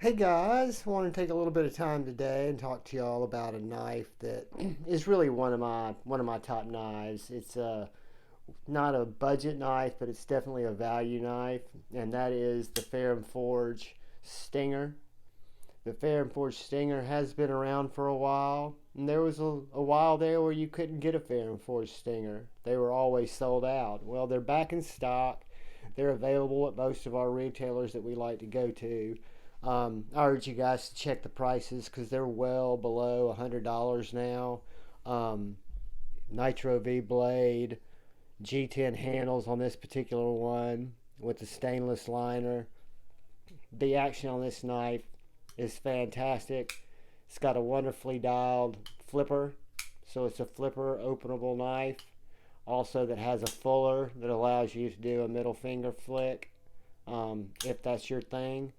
Hey guys, I want to take a little bit of time today and talk to y'all about a knife that is really one of my top knives. It's not a budget knife, but it's definitely a value knife, and that is the Ferrum Forge Stinger. The Ferrum Forge Stinger has been around for a while, and there was a while there where you couldn't get a Ferrum Forge Stinger. They were always sold out. Well, they're back in stock. They're available at most of our retailers that we like to go to. I urge you guys to check the prices because they're well below $100 now. Um, Nitro-V blade, G10 handles on this particular one with the stainless liner. The action on this knife is fantastic. It's got a wonderfully dialed flipper, so it's a flipper openable knife. Also, that has a fuller that allows you to do a middle finger flick if that's your thing.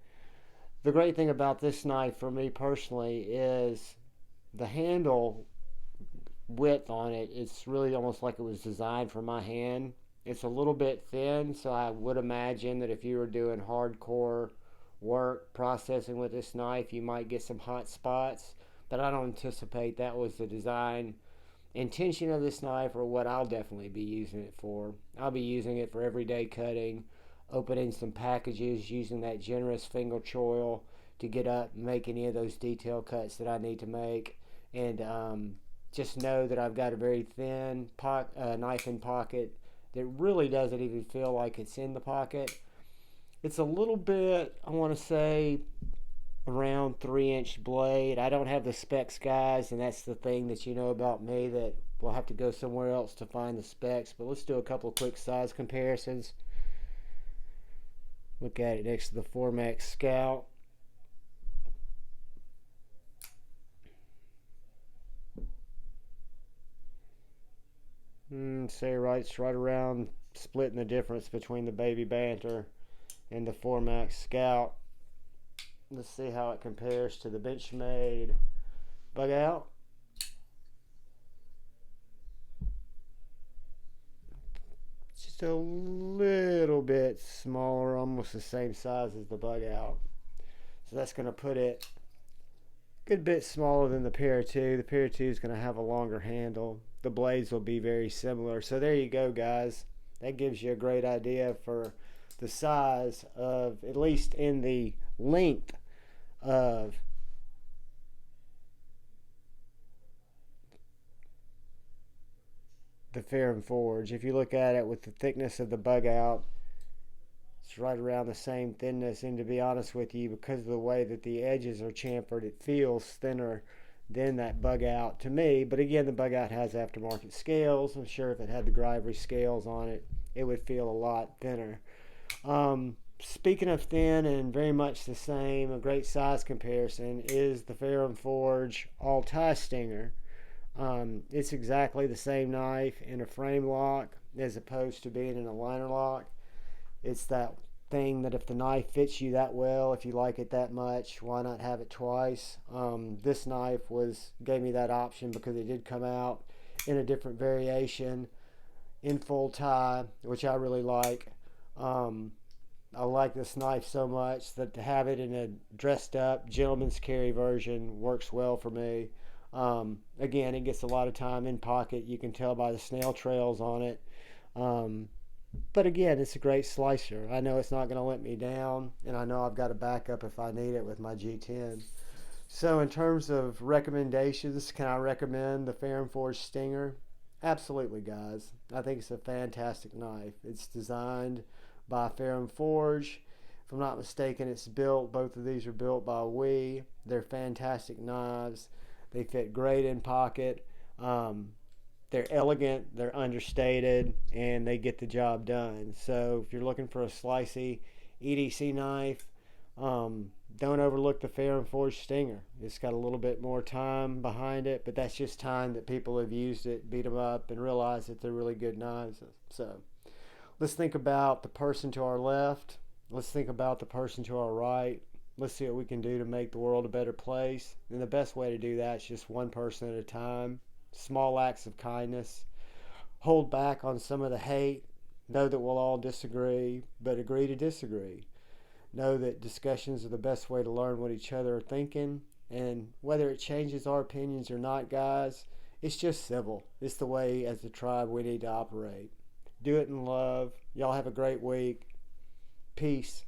The great thing about this knife for me personally is the handle width on it. It's really almost like it was designed for my hand. It's a little bit thin, so I would imagine that if you were doing hardcore work processing with this knife, you might get some hot spots. But I don't anticipate that was the design intention of this knife or what I'll definitely be using it for. I'll be using it for everyday cutting, opening some packages, using that generous finger choil to get up and make any of those detail cuts that I need to make. And just know that I've got a very thin knife in pocket that really doesn't even feel like it's in the pocket. It's a little bit, I want to say, around 3-inch blade. I don't have the specs, guys, and that's the thing that you know about me, that we'll have to go somewhere else to find the specs. But let's do a couple of quick size comparisons. Look at it next to the Formax Scout. Say right, it's right around splitting the difference between the Baby Banter and the Formax Scout. Let's see how it compares to the Benchmade Bug Out. Just a little bit smaller, almost the same size as the Bug Out. So that's going to put it a good bit smaller than the Para 2. The Para 2 is going to have a longer handle. The blades will be very similar. So there you go, guys. That gives you a great idea for the size of, at least in the length of the Ferrum Forge. If you look at it with the thickness of the Bug Out, it's right around the same thinness. And to be honest with you, because of the way that the edges are chamfered, it feels thinner than that Bug Out to me. But again, the Bug Out has aftermarket scales. I'm sure if it had the Gravity scales on it, it would feel a lot thinner. Speaking of thin and very much the same, a great size comparison is the Ferrum Forge All-Tie Stinger. It's exactly the same knife in a frame lock as opposed to being in a liner lock. It's that thing that if the knife fits you that well, if you like it that much, why not have it twice? This knife gave me that option because it did come out in a different variation in full tie, which I really like. I like this knife so much that to have it in a dressed up gentleman's carry version works well for me. Again, it gets a lot of time in pocket. You can tell by the snail trails on it. Um, but again, it's a great slicer. I know it's not going to let me down, and I know I've got a backup if I need it with my G10. So, in terms of recommendations, can I recommend the Ferrum Forge Stinger? Absolutely, guys. I think it's a fantastic knife. It's designed by Ferrum Forge. If I'm not mistaken, both of these are built by We. They're fantastic knives. They fit great in pocket. They're elegant, they're understated, and they get the job done. So if you're looking for a slicey EDC knife, don't overlook the Ferrum Forge Stinger. It's got a little bit more time behind it, but that's just time that people have used it, beat them up, and realized that they're really good knives. So let's think about the person to our left. Let's think about the person to our right. Let's see what we can do to make the world a better place. And the best way to do that is just one person at a time. Small acts of kindness. Hold back on some of the hate. Know that we'll all disagree, but agree to disagree. Know that discussions are the best way to learn what each other are thinking. And whether it changes our opinions or not, guys, it's just civil. It's the way, as the tribe, we need to operate. Do it in love. Y'all have a great week. Peace.